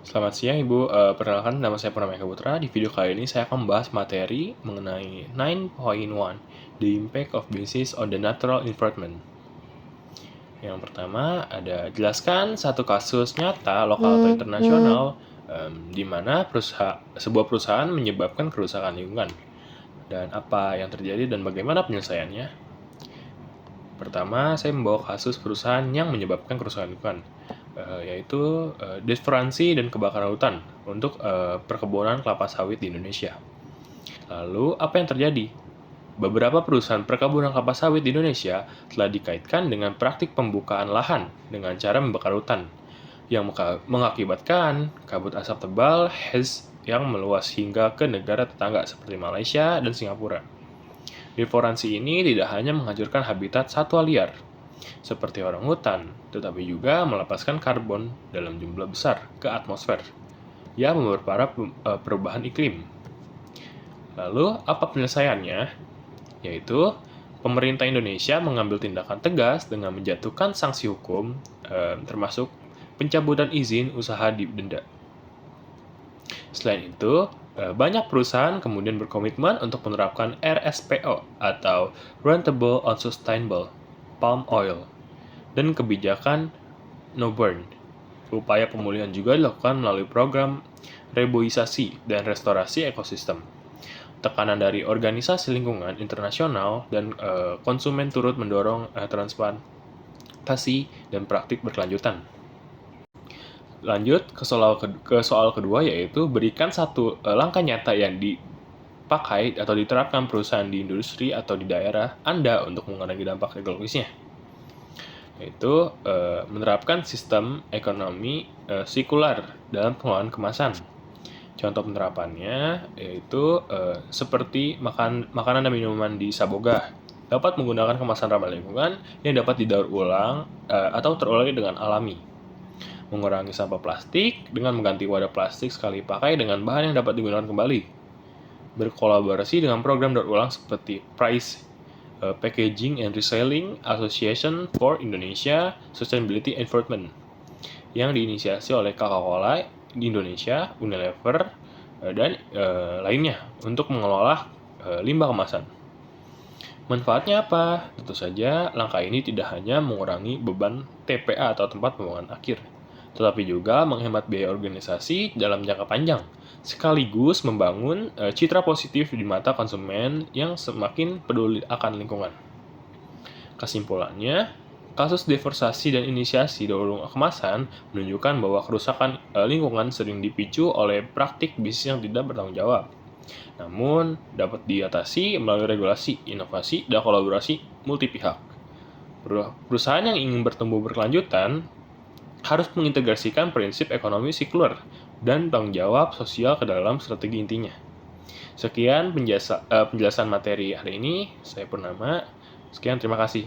Selamat siang Ibu, perkenalkan nama saya Purnama Eka Putra. Di video kali ini saya akan membahas materi mengenai 9.1, The Impact of Business on the Natural Environment. Yang pertama ada jelaskan satu kasus nyata lokal atau internasional di mana sebuah perusahaan menyebabkan kerusakan lingkungan dan apa yang terjadi dan bagaimana penyelesaiannya. Pertama, saya membawa kasus perusahaan yang menyebabkan kerusakan lingkungan, yaitu deforestasi dan kebakaran hutan untuk perkebunan kelapa sawit di Indonesia. Lalu, apa yang terjadi? Beberapa perusahaan perkebunan kelapa sawit di Indonesia telah dikaitkan dengan praktik pembukaan lahan dengan cara membakar hutan, yang mengakibatkan kabut asap tebal yang meluas hingga ke negara tetangga seperti Malaysia dan Singapura. Deforestasi ini tidak hanya menghancurkan habitat satwa liar, seperti orang hutan, tetapi juga melepaskan karbon dalam jumlah besar ke atmosfer, yang memperparah perubahan iklim. Lalu, apa penyelesaiannya? Yaitu, pemerintah Indonesia mengambil tindakan tegas dengan menjatuhkan sanksi hukum, termasuk pencabutan izin usaha di denda. Selain itu, banyak perusahaan kemudian berkomitmen untuk menerapkan RSPO atau Rentable on Sustainable Palm Oil dan kebijakan No Burn. Upaya pemulihan juga dilakukan melalui program reboisasi dan restorasi ekosistem. Tekanan dari organisasi lingkungan internasional dan konsumen turut mendorong transplantasi dan praktik berkelanjutan. Lanjut ke soal kedua, yaitu berikan satu langkah nyata yang dipakai atau diterapkan perusahaan di industri atau di daerah Anda untuk mengurangi dampak ekologisnya. Yaitu menerapkan sistem ekonomi sirkular dalam pengelolaan kemasan. Contoh penerapannya yaitu seperti makanan dan minuman di Saboga dapat menggunakan kemasan ramah lingkungan yang dapat didaur ulang atau terolah dengan alami. Mengurangi sampah plastik dengan mengganti wadah plastik sekali pakai dengan bahan yang dapat digunakan kembali. Berkolaborasi dengan program daur ulang seperti Price Packaging and Reselling Association for Indonesia Sustainability Enforcement yang diinisiasi oleh Coca-Cola di Indonesia, Unilever, dan lainnya untuk mengelola limbah kemasan. Manfaatnya apa? Tentu saja, langkah ini tidak hanya mengurangi beban TPA atau tempat pembuangan akhir, tetapi juga menghemat biaya organisasi dalam jangka panjang, sekaligus membangun citra positif di mata konsumen yang semakin peduli akan lingkungan. Kesimpulannya, kasus deforestasi dan inisiasi daur ulang kemasan menunjukkan bahwa kerusakan lingkungan sering dipicu oleh praktik bisnis yang tidak bertanggung jawab. Namun, dapat diatasi melalui regulasi, inovasi, dan kolaborasi multi pihak. Perusahaan yang ingin bertumbuh berkelanjutan harus mengintegrasikan prinsip ekonomi sirkular dan tanggung jawab sosial ke dalam strategi intinya. Sekian penjelasan materi hari ini. Saya Purnama. Sekian, terima kasih.